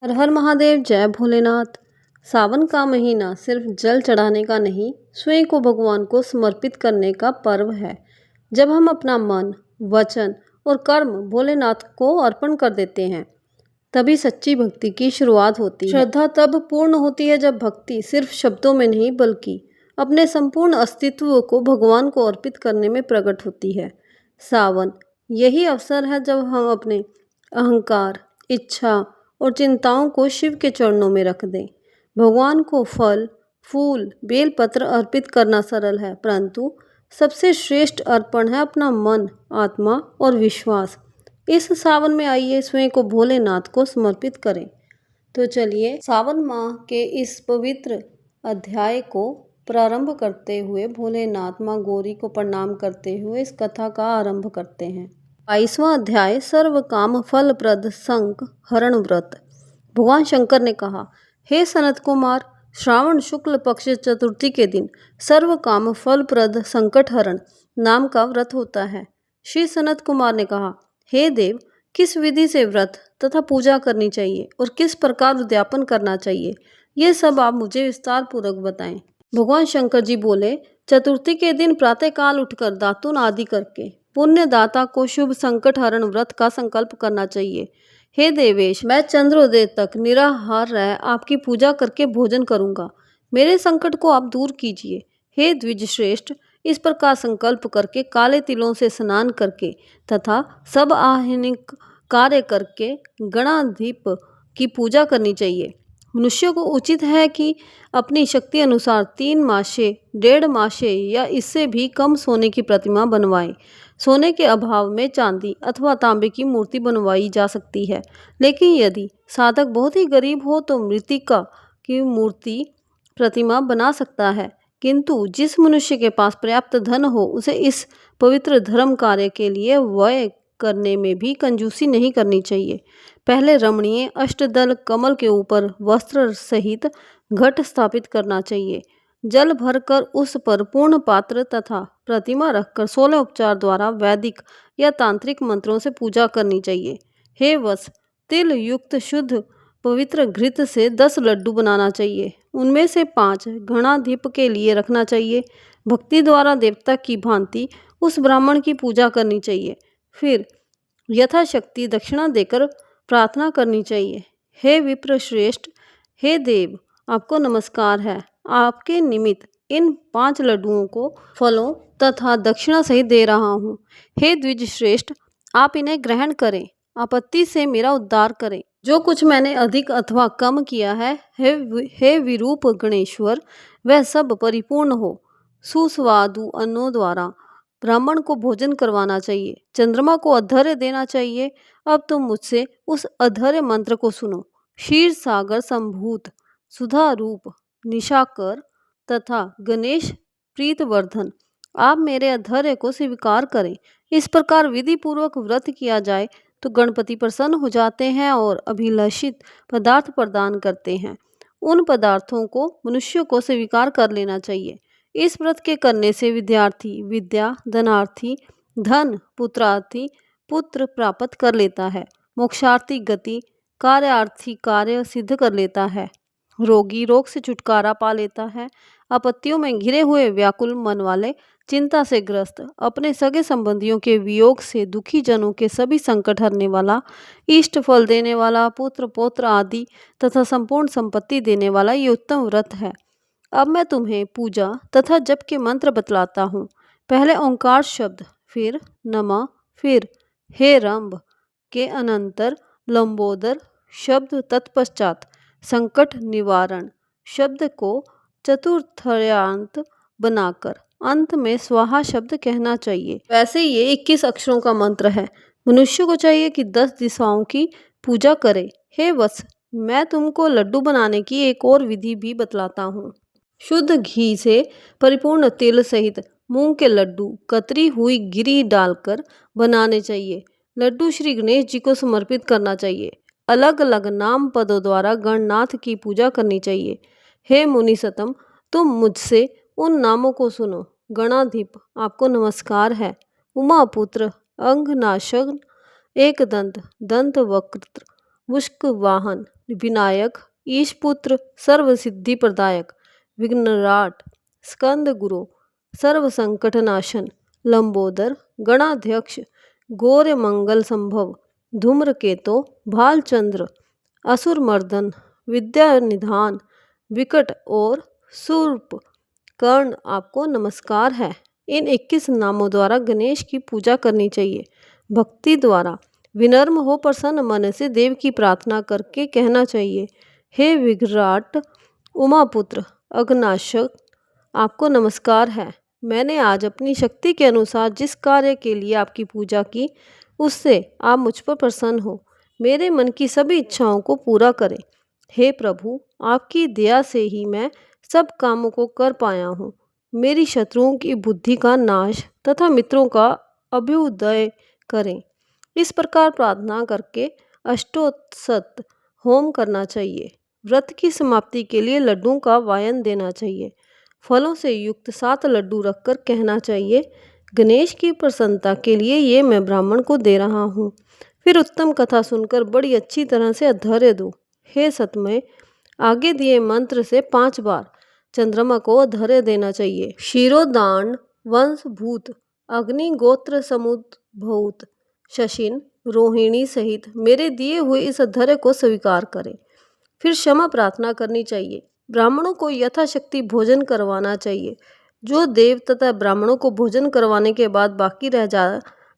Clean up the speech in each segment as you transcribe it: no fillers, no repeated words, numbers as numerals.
हर हर महादेव, जय भोलेनाथ। सावन का महीना सिर्फ जल चढ़ाने का नहीं, स्वयं को भगवान को समर्पित करने का पर्व है। जब हम अपना मन, वचन और कर्म भोलेनाथ को अर्पण कर देते हैं, तभी सच्ची भक्ति की शुरुआत होती है। श्रद्धा तब पूर्ण होती है जब भक्ति सिर्फ शब्दों में नहीं बल्कि अपने संपूर्ण अस्तित्व को भगवान को अर्पित करने में प्रकट होती है। सावन यही अवसर है जब हम अपने अहंकार, इच्छा और चिंताओं को शिव के चरणों में रख दें। भगवान को फल, फूल, बेलपत्र अर्पित करना सरल है, परंतु सबसे श्रेष्ठ अर्पण है अपना मन, आत्मा और विश्वास। इस सावन में आइए स्वयं को भोलेनाथ को समर्पित करें। तो चलिए सावन माह के इस पवित्र अध्याय को प्रारंभ करते हुए भोलेनाथ माँ गौरी को प्रणाम करते हुए इस कथा का आरंभ करते हैं। 22वां अध्याय, सर्व काम फलप्रद संक हरण व्रत। भगवान शंकर ने कहा, हे सनत कुमार, श्रावण शुक्ल पक्ष चतुर्थी के दिन सर्व काम फलप्रद संकट हरण नाम का व्रत होता है। श्री सनत कुमार ने कहा, हे देव, किस विधि से व्रत तथा पूजा करनी चाहिए और किस प्रकार उद्यापन करना चाहिए, ये सब आप मुझे विस्तार पूर्वक बताएं। भगवान शंकर जी बोले, चतुर्थी के दिन प्रातःकाल उठकर दातुन आदि करके पुण्य दाता को शुभ संकट हरण व्रत का संकल्प करना चाहिए। हे देवेश, मैं चंद्रोदय तक निराहार रह आपकी पूजा करके भोजन करूंगा। मेरे संकट को आप दूर कीजिए। हे द्विज श्रेष्ठ, इस प्रकार संकल्प करके काले तिलों से स्नान करके तथा सब आह्निक कार्य करके गणाधिप की पूजा करनी चाहिए। मनुष्य को उचित है कि अपनी शक्ति अनुसार 3 मासे, 1.5 मासे या इससे भी कम सोने की प्रतिमा बनवाए। सोने के अभाव में चांदी अथवा तांबे की मूर्ति बनवाई जा सकती है, लेकिन यदि साधक बहुत ही गरीब हो तो मृत्तिका की मूर्ति प्रतिमा बना सकता है। किंतु जिस मनुष्य के पास पर्याप्त धन हो, उसे इस पवित्र धर्म कार्य के लिए व्यय करने में भी कंजूसी नहीं करनी चाहिए। पहले रमणीय अष्टदल कमल के ऊपर वस्त्र सहित घट स्थापित करना चाहिए। जल भरकर उस पर पूर्ण पात्र तथा प्रतिमा रखकर 16 उपचार द्वारा वैदिक या तांत्रिक मंत्रों से पूजा करनी चाहिए। हे वत्स, तिल युक्त शुद्ध पवित्र घृत से 10 लड्डू बनाना चाहिए। उनमें से 5 गणाधिप के लिए रखना चाहिए। भक्ति द्वारा देवता की भांति उस ब्राह्मण की पूजा करनी चाहिए। फिर यथाशक्ति दक्षिणा देकर प्रार्थना करनी चाहिए। हे विप्र श्रेष्ठ, हे देव, आपको नमस्कार है। आपके निमित्त इन 5 लड्डुओं को फलों तथा दक्षिणा सहित दे रहा हूँ। हे द्विज श्रेष्ठ, आप इन्हें ग्रहण करें, आपत्ति से मेरा उद्धार करें। जो कुछ मैंने अधिक अथवा कम किया है, हे विरूप गणेश्वर, वह सब परिपूर्ण हो। सुस्वादु अन्नों द्वारा ब्राह्मण को भोजन करवाना चाहिए। चंद्रमा को अधर्य देना चाहिए। अब तुम मुझसे उस अधर्य मंत्र को सुनो। क्षीर सागर संभूत, सुधा रूप, निशाकर तथा गणेश प्रीतवर्धन, आप मेरे अधर्य को स्वीकार करें। इस प्रकार विधि पूर्वक व्रत किया जाए तो गणपति प्रसन्न हो जाते हैं और अभिलषित पदार्थ प्रदान करते हैं। उन पदार्थों को मनुष्य को स्वीकार कर लेना चाहिए। इस व्रत के करने से विद्यार्थी विद्या, धनार्थी धन, पुत्रार्थी पुत्र प्राप्त कर लेता है, मोक्षार्थी गति, कार्यार्थी कार्य सिद्ध कर लेता है, रोगी रोग से छुटकारा पा लेता है, आपत्तियों में घिरे हुए व्याकुल मन वाले, चिंता से ग्रस्त, अपने सगे संबंधियों के वियोग से दुखी जनों के सभी संकट हरने वाला, इष्ट फल देने वाला, पुत्र पौत्र आदि तथा संपूर्ण संपत्ति देने वाला ये उत्तम व्रत है। अब मैं तुम्हें पूजा तथा जप के मंत्र बतलाता हूँ। पहले ओंकार शब्द, फिर नमः, फिर हे रंभ के अनंतर लंबोदर शब्द, तत्पश्चात संकट निवारण शब्द को चतुर्थयांत बनाकर अंत में स्वाहा शब्द कहना चाहिए। वैसे ये 21 अक्षरों का मंत्र है। मनुष्य को चाहिए कि 10 दिशाओं की पूजा करे। हे वत्स, मैं तुमको लड्डू बनाने की एक और विधि भी बतलाता हूँ। शुद्ध घी से परिपूर्ण तिल सहित मूंग के लड्डू कतरी हुई गिरी डालकर बनाने चाहिए। लड्डू श्री गणेश जी को समर्पित करना चाहिए। अलग अलग नाम पदों द्वारा गणनाथ की पूजा करनी चाहिए। हे मुनिसतम, तुम मुझसे उन नामों को सुनो। गणाधिप, आपको नमस्कार है। उमापुत्र, अंगनाशन, एकदंत, दंत वक्त्र, मुष्क वाहन, विनायक, ईशपुत्र, सर्वसिद्धि प्रदायक, विघ्नराट, स्कंद गुरु, सर्व संकटनाशन, लंबोदर, गणाध्यक्ष, गौर्य मंगल संभव, धूम्रकेतो, भालचंद्र, असुर मर्दन, विद्या निधान, विकट और शूर्प कर्ण आपको नमस्कार है। इन 21 नामों द्वारा गणेश की पूजा करनी चाहिए। भक्ति द्वारा विनम्र हो प्रसन्न मन से देव की प्रार्थना करके कहना चाहिए, हे विघ्राट उमापुत्र अघनाशक, आपको नमस्कार है। मैंने आज अपनी शक्ति के अनुसार जिस कार्य के लिए आपकी पूजा की, उससे आप मुझ पर प्रसन्न हो। मेरे मन की सभी इच्छाओं को पूरा करें। हे प्रभु, आपकी दया से ही मैं सब कामों को कर पाया हूँ। मेरी शत्रुओं की बुद्धि का नाश तथा मित्रों का अभ्युदय करें। इस प्रकार प्रार्थना करके अष्टोत्सत होम करना चाहिए। व्रत की समाप्ति के लिए लड्डुओं का वायन देना चाहिए। फलों से युक्त 7 लड्डू रखकर कहना चाहिए, गणेश की प्रसन्नता के लिए ये मैं ब्राह्मण को दे रहा हूँ। फिर उत्तम कथा सुनकर बड़ी अच्छी तरह से अधर्य दो। हे सतमय, आगे दिए मंत्र से 5 बार चंद्रमा को अधर्य देना चाहिए। क्षीरोदान वंशभूत अग्नि गोत्र समुद्भूत शशिन रोहिणी सहित मेरे दिए हुए इस अधर्य को स्वीकार करें। फिर क्षमा प्रार्थना करनी चाहिए। ब्राह्मणों को यथाशक्ति भोजन करवाना चाहिए। जो देव तथा ब्राह्मणों को भोजन करवाने के बाद बाकी रह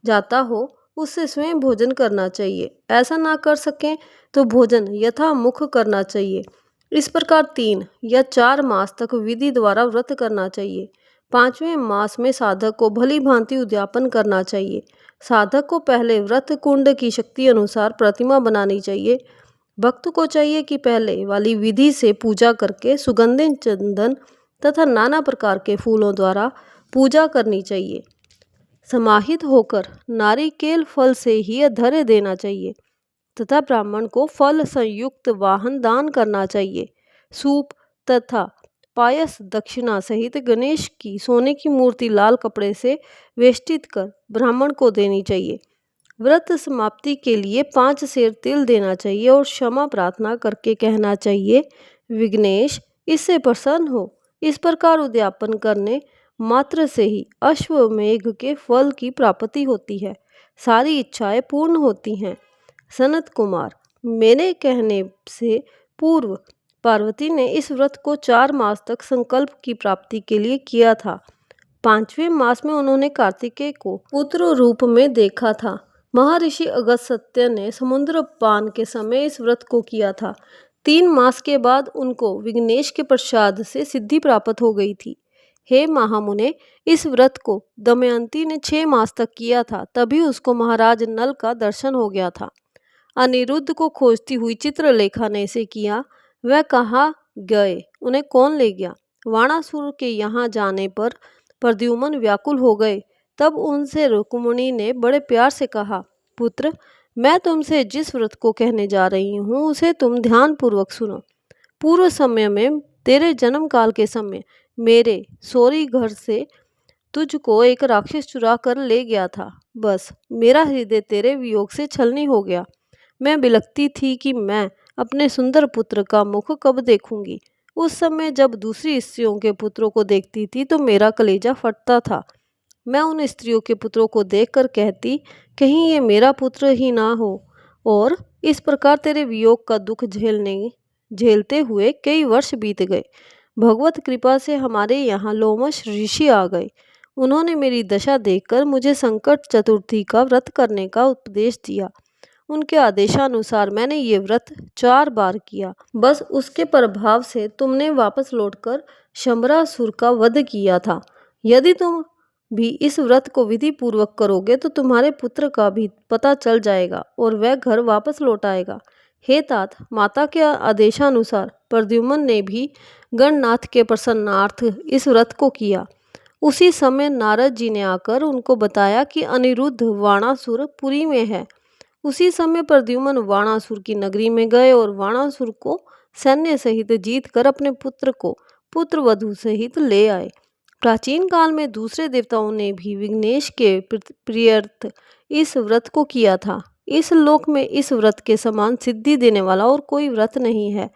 जाता हो, उससे स्वयं भोजन करना चाहिए। ऐसा ना कर सकें तो भोजन यथामुख करना चाहिए। इस प्रकार 3 या 4 मास तक विधि द्वारा व्रत करना चाहिए। 5वें मास में साधक को भली भांति उद्यापन करना चाहिए। साधक को पहले व्रत कुंड की शक्ति अनुसार प्रतिमा बनानी चाहिए। भक्त को चाहिए कि पहले वाली विधि से पूजा करके सुगंधित चंदन तथा नाना प्रकार के फूलों द्वारा पूजा करनी चाहिए। समाहित होकर नारिकेल फल से ही अधर्य देना चाहिए तथा ब्राह्मण को फल संयुक्त वाहन दान करना चाहिए। सूप तथा पायस दक्षिणा सहित गणेश की सोने की मूर्ति लाल कपड़े से वेष्टित कर ब्राह्मण को देनी चाहिए। व्रत समाप्ति के लिए 5 सेर तिल देना चाहिए और क्षमा प्रार्थना करके कहना चाहिए, विघ्नेश इससे प्रसन्न हो। इस प्रकार उद्यापन करने मात्र से ही अश्वमेघ के फल की प्राप्ति होती है। सारी इच्छाएं पूर्ण होती हैं। सनत कुमार, मेरे कहने से पूर्व पार्वती ने इस व्रत को 4 मास तक संकल्प की प्राप्ति के लिए किया था। 5वें मास में उन्होंने कार्तिकेय को पुत्र रूप में देखा था। महर्षि अगस्त्य ने समुद्र पान के समय इस व्रत को किया था। 3 मास के बाद उनको विघ्नेश के प्रसाद से सिद्धि प्राप्त हो गई थी। हे महामुने, इस व्रत को दमयंती ने 6 मास तक किया था, तभी उसको महाराज नल का दर्शन हो गया था। अनिरुद्ध को खोजती हुई चित्रलेखा ने इसे किया। वह कहाँ गए, उन्हें कौन ले गया? वाणासुर के यहाँ जाने पर प्रद्युम्न व्याकुल हो गए। तब उनसे रुक्मिणी ने बड़े प्यार से कहा, पुत्र, मैं तुमसे जिस व्रत को कहने जा रही हूँ उसे तुम ध्यानपूर्वक सुनो। पूर्व समय में तेरे जन्म काल के समय मेरे सौरी घर से तुझको एक राक्षस चुरा कर ले गया था। बस मेरा हृदय तेरे वियोग से छलनी हो गया। मैं बिलखती थी कि मैं अपने सुंदर पुत्र का मुख कब देखूंगी। उस समय जब दूसरी स्त्रियों के पुत्रों को देखती थी तो मेरा कलेजा फटता था। मैं उन स्त्रियों के पुत्रों को देखकर कहती, कहीं ये मेरा पुत्र ही ना हो। और इस प्रकार तेरे वियोग का दुख झेलते हुए कई वर्ष बीत गए। भगवत कृपा से हमारे यहाँ लोमश ऋषि आ गए। उन्होंने मेरी दशा देखकर मुझे संकट चतुर्थी का व्रत करने का उपदेश दिया। उनके आदेशानुसार मैंने ये व्रत 4 बार किया। बस उसके प्रभाव से तुमने वापस लौटकर शंबरासुर का वध किया था। यदि तुम भी इस व्रत को विधि पूर्वक करोगे तो तुम्हारे पुत्र का भी पता चल जाएगा और वह घर वापस लौट आएगा। हे तात, माता के आदेशानुसार प्रद्युम्न ने भी गणनाथ के प्रसन्नार्थ इस व्रत को किया। उसी समय नारद जी ने आकर उनको बताया कि अनिरुद्ध वाणासुर पुरी में है। उसी समय प्रद्युम्न वाणासुर की नगरी में गए और वाणासुर को सैन्य सहित जीत कर अपने पुत्र को पुत्र वधू सहित ले आए। प्राचीन काल में दूसरे देवताओं ने भी विघ्नेश के प्रियर्थ इस व्रत को किया था। इस लोक में इस व्रत के समान सिद्धि देने वाला और कोई व्रत नहीं है।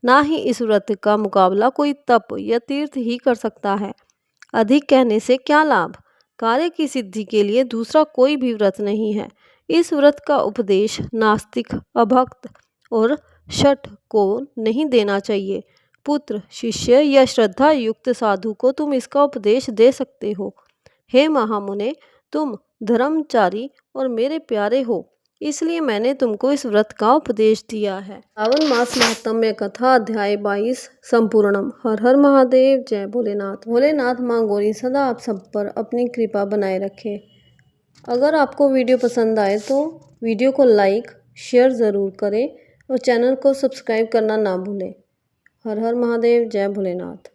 ना ही इस व्रत का मुकाबला कोई तप या तीर्थ ही कर सकता है। अधिक कहने से क्या लाभ? कार्य की सिद्धि के लिए दूसरा कोई भी व्रत नहीं है। इस व्रत का उपदेश नास्तिक, अभक्त और शठ को नहीं देना चाहिए। पुत्र, शिष्य या श्रद्धा युक्त साधु को तुम इसका उपदेश दे सकते हो। हे महामुने, तुम धर्मचारी और मेरे प्यारे हो, इसलिए मैंने तुमको इस व्रत का उपदेश दिया है। सावन मास महात्म्य कथा अध्याय 22 संपूर्णम। हर हर महादेव। जय भोलेनाथ। भोलेनाथ माँ गौरी सदा आप सब पर अपनी कृपा बनाए रखे। अगर आपको वीडियो पसंद आए तो वीडियो को लाइक शेयर ज़रूर करें और चैनल को सब्सक्राइब करना ना भूलें। हर हर महादेव। जय भोलेनाथ।